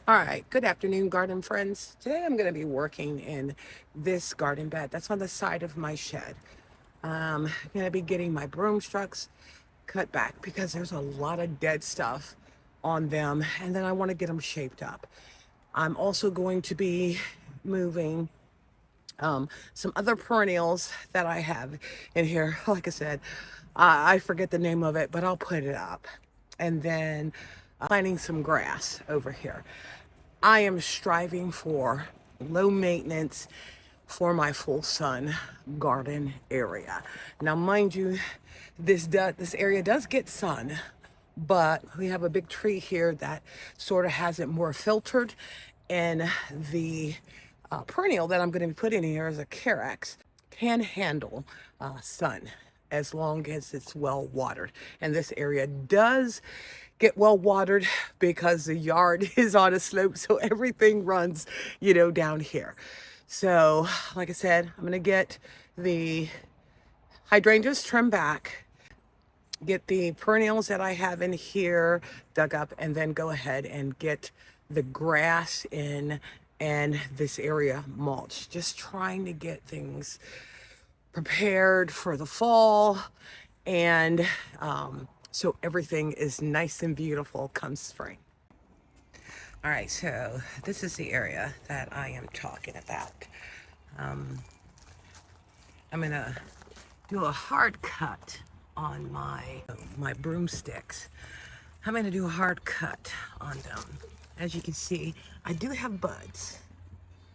All right, good afternoon, garden friends. Today I'm going to be working in this garden bed that's on the side of my shed. I'm going to be getting my broomstrucks cut back because there's a lot of dead stuff on them, and then I want to get them shaped up. I'm also going to be moving some other perennials that I have in here. Like I said, I forget the name of it, but I'll put it up. And then planting some grass over here. I am striving for low maintenance for my full sun garden area. Now, mind you, this area does get sun, but we have a big tree here that sort of has it more filtered, and the perennial that I'm going to be putting in here is a Carex, can handle sun as long as it's well watered. And this area does get well watered because the yard is on a slope, so everything runs, down here. So, like I said, I'm going to get the hydrangeas trimmed back, get the perennials that I have in here dug up, and then go ahead and get the grass in and this area mulched. Just trying to get things prepared for the fall, and so everything is nice and beautiful come spring. All right, so this is the area that I am talking about. I'm gonna do a hard cut on my broomsticks. I'm gonna do a hard cut on them. As you can see, I do have buds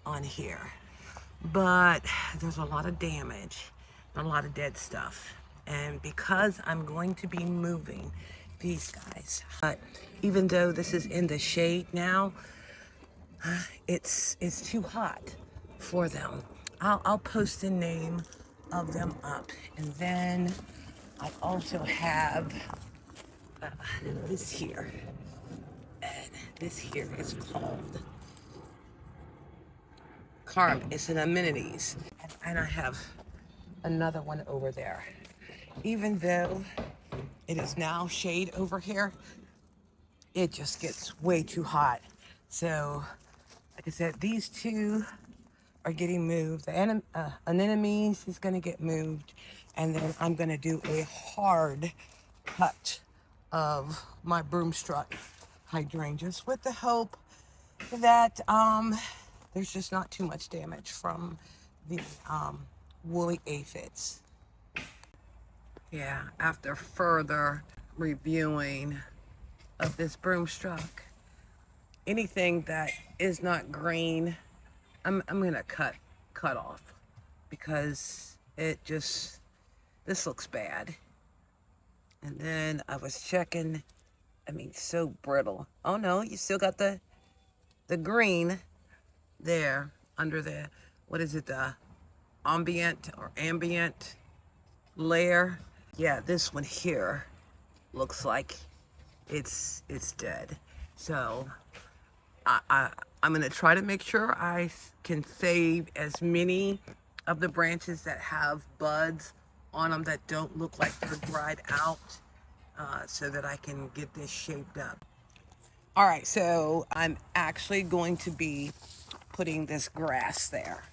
on here, but there's a lot of damage, a lot of dead stuff. And because I'm going to be moving these guys, even though this is in the shade now, it's too hot for them. I'll post the name of them up, and then I also have this here, and this here is called Carm. It's an amenities, and I have another one over there. Even though it is now shade over here, it just gets way too hot. So, like I said, these two are getting moved. The anemones is going to get moved, and then I'm going to do a hard cut of my broomstruck hydrangeas with the hope that there's just not too much damage from the woolly aphids. Yeah, after further reviewing of this broomstruck, anything that is not green, I'm gonna cut off, because this looks bad. And then I was checking, so brittle. Oh no, you still got the green there under the, what is it, the ambient layer. Yeah, this one here looks like it's dead. So I'm gonna try to make sure I can save as many of the branches that have buds on them that don't look like they're dried out, so that I can get this shaped up. All right, so I'm actually going to be putting this grass there.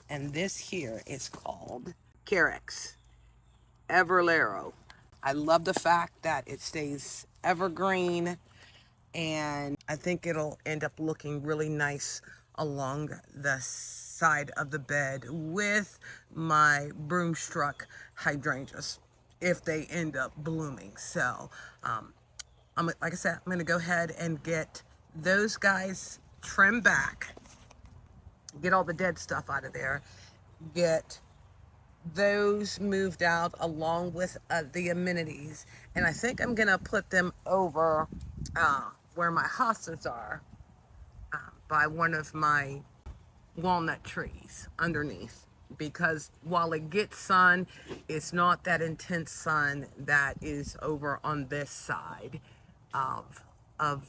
And this here is called Carex Everlero. I love the fact that it stays evergreen, and I think it'll end up looking really nice along the side of the bed with my broomstruck hydrangeas if they end up blooming. So like I said, I'm gonna go ahead and get those guys trimmed back, get all the dead stuff out of there, get those moved out along with the amenities, and I think I'm gonna put them over where my hostas are, by one of my walnut trees underneath, because while it gets sun, it's not that intense sun that is over on this side of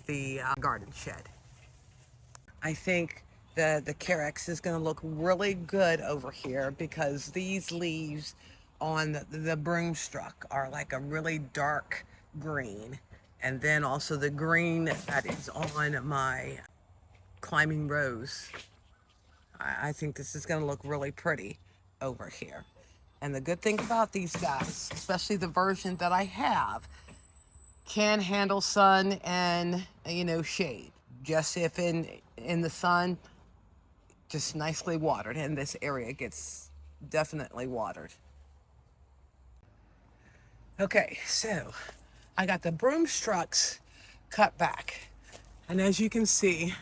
the garden shed. I think the Carex is going to look really good over here, because these leaves on the broomstruck are like a really dark green. And then also the green that is on my climbing rose. I think this is going to look really pretty over here. And the good thing about these guys, especially the version that I have, can handle sun and, you know, shade. Just if in the sun, just nicely watered, and this area gets definitely watered. Okay, so I got the broomstrucks cut back, and as you can see,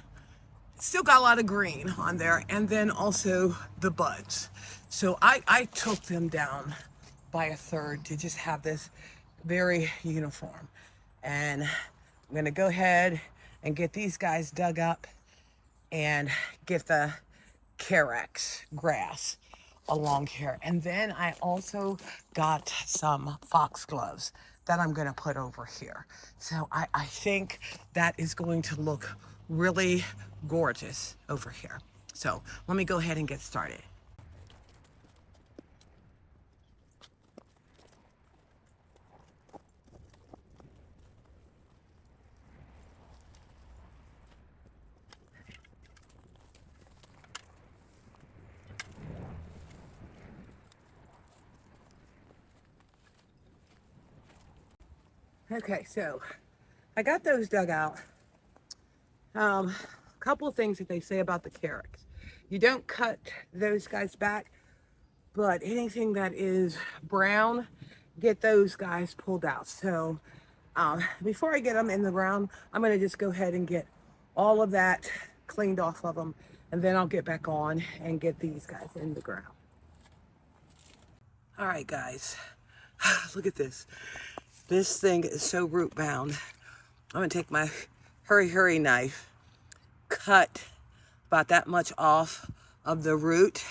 still got a lot of green on there, and then also the buds. So I took them down by a third to just have this very uniform. And I'm gonna go ahead and get these guys dug up and get the carex grass along here. And then I also got some foxgloves that I'm gonna put over here. So I think that is going to look really gorgeous over here. So let me go ahead and get started. Okay, so I got those dug out. A couple of things that they say about the carex. You don't cut those guys back, but anything that is brown, get those guys pulled out. So before I get them in the ground, I'm gonna just go ahead and get all of that cleaned off of them, and then I'll get back on and get these guys in the ground. All right, guys, look at this. This thing is so root bound. I'm gonna take my hurry knife, cut about that much off of the root,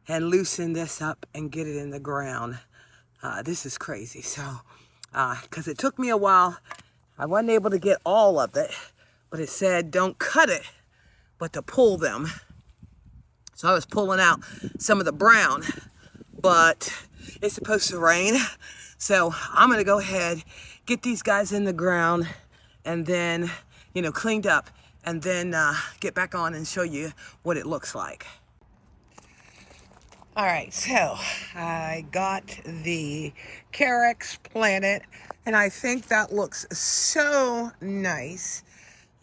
and loosen this up and get it in the ground. This is crazy. So, because it took me a while, I wasn't able to get all of it, but it said don't cut it, but to pull them. So I was pulling out some of the brown, but it's supposed to rain. So I'm gonna go ahead, get these guys in the ground, and then, you know, cleaned up, and then get back on and show you what it looks like. All right, so I got the carex planted, and I think that looks so nice.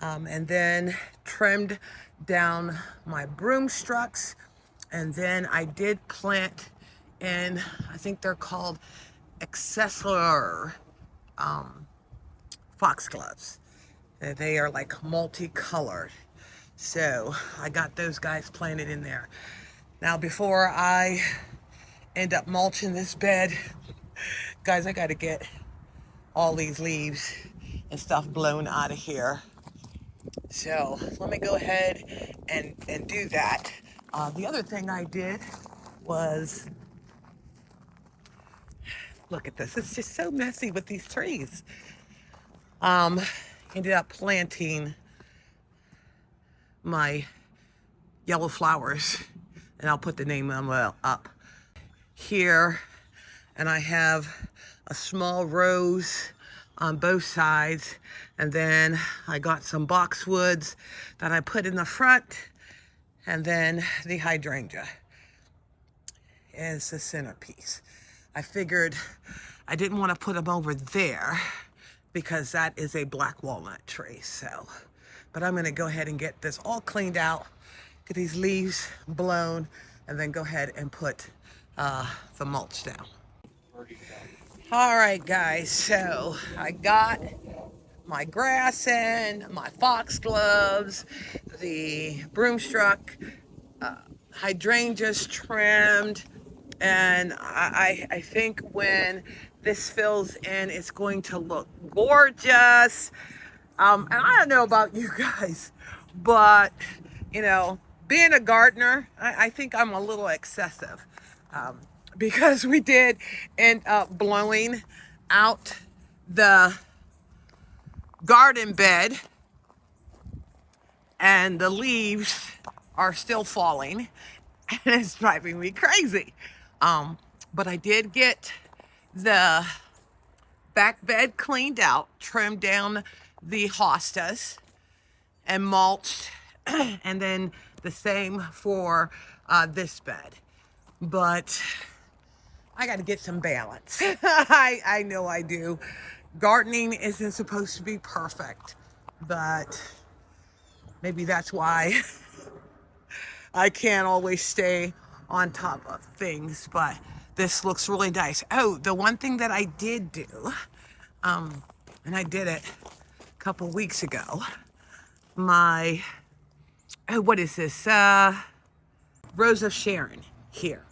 And then trimmed down my broomstrucks, and then I did plant in, I think they're called accessory foxgloves. They are like multicolored. So I got those guys planted in there. Now before I end up mulching this bed, guys, I got to get all these leaves and stuff blown out of here. So let me go ahead and do that. The other thing I did was, look at this. It's just so messy with these trees. Ended up planting my yellow flowers, and I'll put the name of them up here. And I have a small rose on both sides, and then I got some boxwoods that I put in the front, and then the hydrangea is the centerpiece. I figured I didn't want to put them over there because that is a black walnut tree. So, but I'm gonna go ahead and get this all cleaned out, get these leaves blown, and then go ahead and put the mulch down. All right, guys, so I got my grass in, my foxgloves, the broomstruck, hydrangeas trimmed, and I think when this fills in, it's going to look gorgeous. And I don't know about you guys, but, you know, being a gardener, I think I'm a little excessive. Because we did end up blowing out the garden bed, and the leaves are still falling, and it's driving me crazy. But I did get the back bed cleaned out, trimmed down the hostas, and mulched And then the same for this bed. But I got to get some balance. I know I do. Gardening isn't supposed to be perfect, but maybe that's why I can't always stay on top of things. But this looks really nice. Oh, the one thing that I did do, and I did it a couple weeks ago, my, oh, what is this? Rose of Sharon here.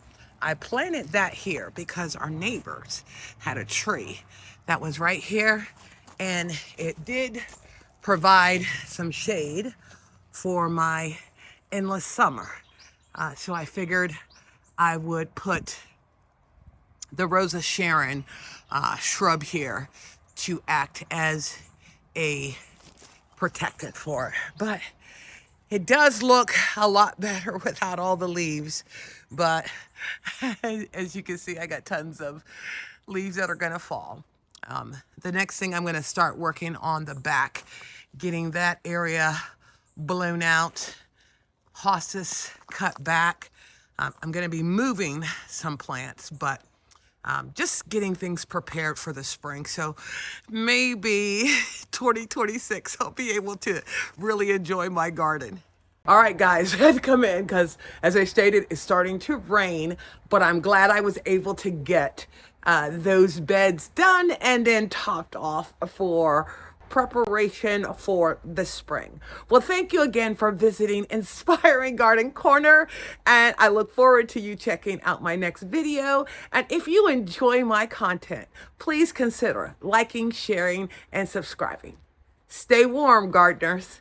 I planted that here because our neighbors had a tree that was right here, and it did provide some shade for my endless summer. So I figured I would put the Rose of Sharon shrub here to act as a protectant for it. But it does look a lot better without all the leaves, but as you can see, I got tons of leaves that are gonna fall. The next thing I'm gonna start working on the back, getting that area blown out, hostas cut back. I'm gonna be moving some plants, but just getting things prepared for the spring. So maybe 2026, I'll be able to really enjoy my garden. All right, guys, I had to come in because, as I stated, it's starting to rain, but I'm glad I was able to get those beds done and then topped off for preparation for the spring. Well, thank you again for visiting Inspiring Garden Corner, and I look forward to you checking out my next video. And if you enjoy my content, please consider liking, sharing, and subscribing. Stay warm, gardeners.